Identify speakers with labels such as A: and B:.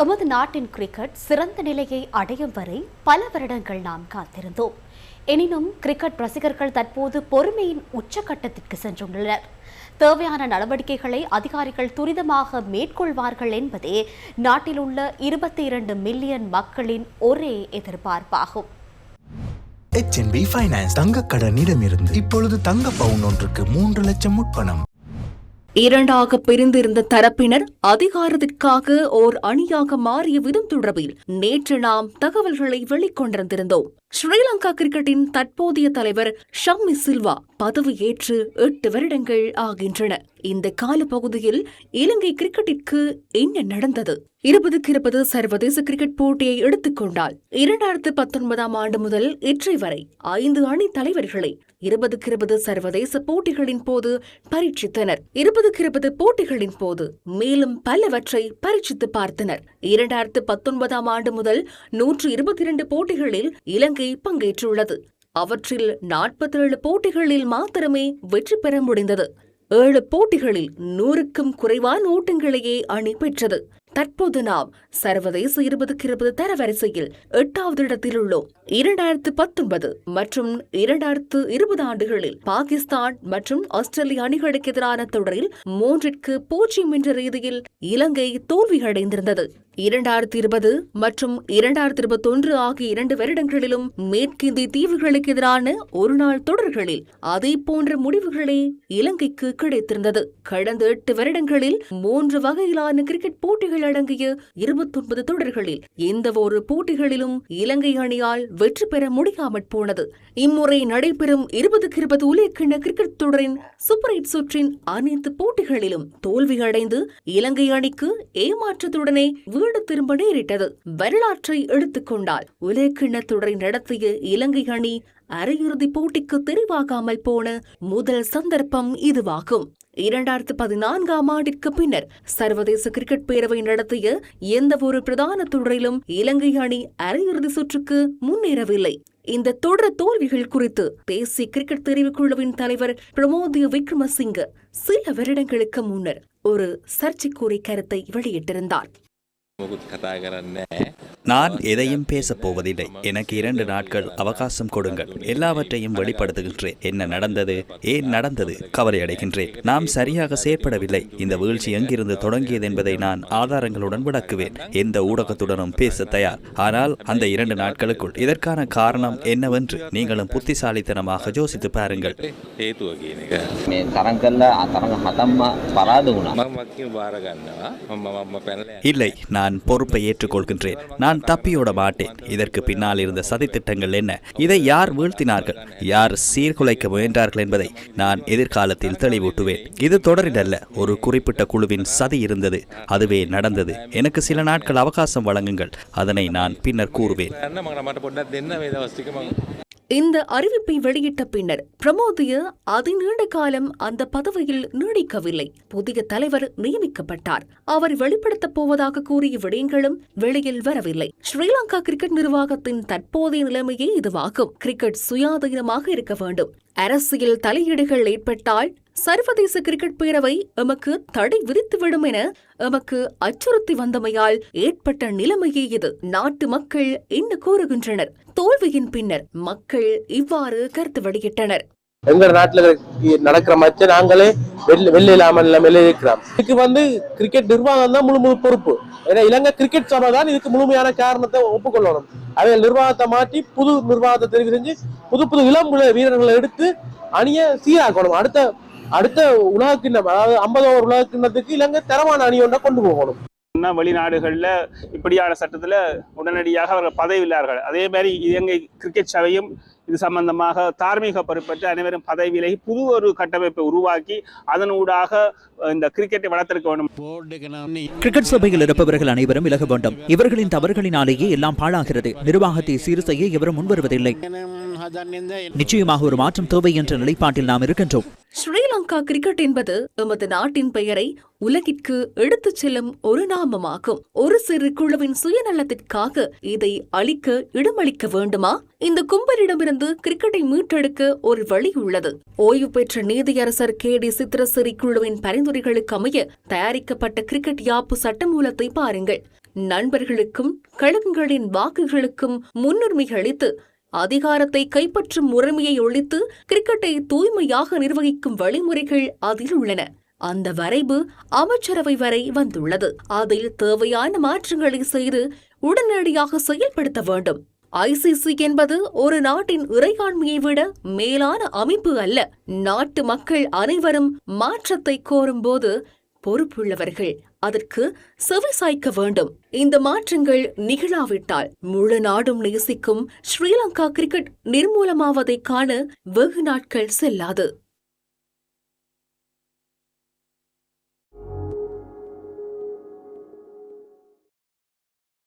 A: எமது நாட்டின் கிரிக்கெட் சிறந்த நிலையை அடையும் வரை பல வருடங்கள் நாம் காத்திருந்தோம். எனினும் கிரிக்கெட் ரசிகர்கள் தற்போது பொறுமையின் உச்சகட்டத்திற்கு சென்றுள்ளனர். தேவையான நடவடிக்கைகளை அதிகாரிகள் துரிதமாக மேற்கொள்வார்கள் என்பதே நாட்டில் உள்ள 22 மில்லியன் மக்களின் ஒரே எதிர்பார்ப்பாகும்.
B: HNB ஃபைனான்ஸ் தங்க கடனிடமிருந்து இப்பொழுது தங்க பவுன் ஒன்றுக்கு 3 லட்சம் முற்பணம்.
C: இரண்டாக பிரிந்திருந்த தரப்பினர் அதிகாரத்திற்காக ஓர் அணியாக மாறிய விதம் தொடர்பில் நேற்று நாம் தகவல்களை வெளிக்கொண்டிருந்தோம். ஸ்ரீலங்கா கிரிக்கெட்டின் தற்போதைய தலைவர் ஷம்மி சில்வா பதவியேற்று 8 வருடங்கள் ஆகின்றன. இந்த காலப்பகுதியில் இலங்கை கிரிக்கெட்டிற்கு என்ன நடந்தது? 2020 சர்வதேச கிரிக்கெட் போட்டியை எடுத்துக்கொண்டால் 2019 ஆண்டு முதல் இற்றை வரை 5 அணி தலைவர்களை 2020 சர்வதேச போட்டிகளின் போது பரீட்சித்தனர். 2020 போட்டிகளின் போது மேலும் பலவற்றை பரீட்சித்து பார்த்தனர். 2019 ஆண்டு முதல் 122 போட்டிகளில் இலங்கை பங்கேற்றுள்ளது. அவற்றில் 47 போட்டிகளில் மாத்திரமே வெற்றி பெற முடிந்தது. 7 போட்டிகளில் 100க்கும் குறைவான ஓட்டங்களையே அணி பெற்றது. தற்போது நாம் சர்வதேச 2020 தரவரிசையில் 8வது இடத்தில் உள்ளோம். 2019 மற்றும் 2020 ஆண்டுகளில் பாகிஸ்தான் மற்றும் ஆஸ்திரேலிய அணிகளுக்கு எதிரான தொடரில் 3-0 என்ற ரீதியில் இலங்கை தோல்வியடைந்திருந்தது. 2020 மற்றும் 2021 ஆகிய 2 வருடங்களிலும் மேற்கிந்திய தீவுகளுக்கு எதிரான ஒருநாள் தொடர்களில் அதே போன்ற முடிவுகளே இலங்கைக்கு கிடைத்திருந்தது. கடந்த 8 வருடங்களில் 3 வகையிலான கிரிக்கெட் போட்டிகள் அடங்கிய 29 தொடர்களில் எந்த ஒரு போட்டிகளிலும் இலங்கை அணியால் வெற்றி பெற முடியாமற் போனது. இம்முறை நடைபெறும் 2020 உலகக்கிண்ண கிரிக்கெட் தொடரின் சூப்பர் 8 சுற்றின் அனைத்து போட்டிகளிலும் தோல்வியடைந்து இலங்கை அணிக்கு ஏமாற்றத்துடனே வீடு திரும்ப நேரிட்டது. வரலாற்றை எடுத்துக்கொண்டால் உலகக்கிண்ண தொடரை நடத்திய இலங்கை அணி அரையிறுதிப் போட்டிக்கு தெரிவாகாமல் போன முதல் சந்தர்ப்பம் இதுவாகும். 2014 ஆண்டிற்கு பின்னர் சர்வதேச கிரிக்கெட் பேரவை நடத்திய எந்த ஒரு பிரதான தொடரிலும் இலங்கை அணி அரையிறுதி சுற்றுக்கு முன்னேறவில்லை. இந்த தொடர் தோல்விகள் குறித்து தேசிய கிரிக்கெட் தெரிவுக்குழுவின் தலைவர் பிரமோதிய விக்ரமசிங்க சில வருடங்களுக்கு முன்னர் ஒரு சர்ச்சைக்குரிய கருத்தை வெளியிட்டிருந்தார்.
D: நான் எதையும் பேசப் போவதில்லை. எனக்கு 2 நாட்கள் அவகாசம் கொடுங்கள். எல்லாவற்றையும் வெளிப்படுத்துகின்றேன். என்ன நடந்தது, ஏன் நடந்தது, கவலையடைகின்றேன். நாம் சரியாக செயற்படவில்லை. இந்த வீழ்ச்சி எங்கிருந்து தொடங்கியது என்பதை நான் ஆதாரங்களுடன் விளக்குவேன். எந்த ஊடகத்துடனும் பேச தயார். ஆனால் அந்த 2 நாட்களுக்குள் இதற்கான காரணம் என்னவென்று நீங்களும் புத்திசாலித்தனமாக யோசித்து பாருங்கள். இல்லை, நான் பொறுப்பை ஏற்றுக்கொள்கின்றேன். நான் தப்பியோட மாட்டேன். இதற்கு பின்னால் இருந்த சதித்திட்டங்கள் என்ன, இதை யார் வீழ்த்தினார்கள், யார் சீர்குலைக்க முயன்றார்கள் என்பதை நான் எதிர்காலத்தில் தெளிவூட்டுவேன். இது தொடரிடல்ல, ஒரு குறிப்பிட்ட குழுவின் சதி இருந்தது. அதுவே நடந்தது. எனக்கு சில நாட்கள் அவகாசம் வழங்குங்கள். அதனை நான் பின்னர் கூறுவேன்.
C: இந்த அறிவிப்பை வெளியிட்ட பின்னர் பிரமோதிய அதிநீண்ட காலம் அந்த பதவியில் நீடிக்கவில்லை. புதிய தலைவர் நியமிக்கப்பட்டார். அவர் வெளிப்படுத்தப் போவதாக கூறிய விடயங்களும் வெளியில் வரவில்லை. ஸ்ரீலங்கா கிரிக்கெட் நிர்வாகத்தின் தற்போதைய நிலைமையே இதுவாகும். கிரிக்கெட் சுயாதீனமாக இருக்க வேண்டும். அரசியல் தலையீடுகள் ஏற்பட்டால் சர்வதேச கிரிக்கெட் பேரவை எமக்கு தடை விதித்துவிடும் என எமக்கு அச்சுறுத்தி வந்தமையால் ஏற்பட்ட நிலைமையே இது. நாட்டு மக்கள் என்ன கூறுகின்றனர்? தோல்வியின் பின்னர் மக்கள் இவ்வாறு கருத்து வெளியிட்டனர்.
E: எங்க நாட்டுல நடக்கிற மச்ச நாங்களே வெள்ள இல்லாமல் இருக்கிறோம். இதுக்கு கிரிக்கெட் நிர்வாகம் தான் முழு பொறுப்பு. ஏன்னா இலங்கை கிரிக்கெட் சபை தான் இதுக்கு முழுமையான காரணத்தை ஒப்புக்கொள்ளணும். அதை நிர்வாகத்தை மாற்றி புது நிர்வாகத்தை தெரிவு செஞ்சு புது இளம் வீரர்களை எடுத்து அணியை சீராக்கணும். அடுத்த உலகக்கிண்ணம், அதாவது 50 ஓவர் உலகக்கிண்ணத்துக்கு இலங்கை தரமான அணியோட கொண்டு போகணும்.
F: வெளிநாடுகள்ல இப்படியான சட்டத்துல உடனடியாக அவர்கள் பதவியில்லார்கள். அதே மாதிரி இலங்கை கிரிக்கெட் சபையும் இது சம்பந்தமாக தார்மீக பொறுப்பற்று அனைவரும் பதவி விலகி புது ஒரு கட்டமைப்பை உருவாக்கி அதனூடாக இந்த கிரிக்கெட்டை வளர்த்திருக்க வேண்டும்.
G: கிரிக்கெட் சபையில் இருப்பவர்கள் அனைவரும் விலக வேண்டும். இவர்களின் தவறுகளினாலேயே எல்லாம் பாழாகிறது. நிர்வாகத்தை சீர் செய்ய எவரும் முன்வருவதில்லை. நிச்சயமாக ஒரு மாற்றம் தேவை என்ற நிலைப்பாட்டில் நாம் இருக்கின்றோம்.
C: ஸ்ரீலங்கா கிரிக்கெட் என்பது எமது நாட்டின் பெயரை உலகிற்கு எடுத்துச் செல்லும் ஒரு நாமமாகும். ஒரு சிறு குழுவின் சுயநலத்திற்காக இதை அழிக்க இடமளிக்க வேண்டுமா? இந்த கும்பலிடமிருந்து கிரிக்கெட்டை மீட்டெடுக்க ஒரு வழி உள்ளது. ஓய்வு பெற்ற நீதியரசர் KD சித்திரசிறி குழுவின் பரிந்துரைகளுக்கு அமைய தயாரிக்கப்பட்ட கிரிக்கெட் யாப்பு சட்டமூலத்தை பாருங்கள். நண்பர்களுக்கும் கழகங்களின் வாக்குகளுக்கும் முன்னுரிமை அளித்து அதிகாரத்தை கைப்பற்றும் முறைமையை ஒழித்து கிரிக்கெட்டை தூய்மையாக நிர்வகிக்கும் வழிமுறைகள் அதில் உள்ளன. அந்த வரைவு அமைச்சரவை வரை வந்துள்ளது. அதில் தேவையான மாற்றங்களை செய்து உடனடியாக செயல்படுத்த வேண்டும். ICC என்பது ஒரு நாட்டின் இறையாண்மையை விட மேலான அமைப்பு அல்ல. நாட்டு மக்கள் அனைவரும் மாற்றத்தை கோரும்போது பொறுப்புள்ளவர்கள் அதற்கு செவிசாய்க்க வேண்டும். இந்த மாற்றங்கள் நிகழாவிட்டால் முழு நாடும் நேசிக்கும் ஸ்ரீலங்கா கிரிக்கெட் நிர்மூலமாவதை காண வெகு நாட்கள் செல்லாது.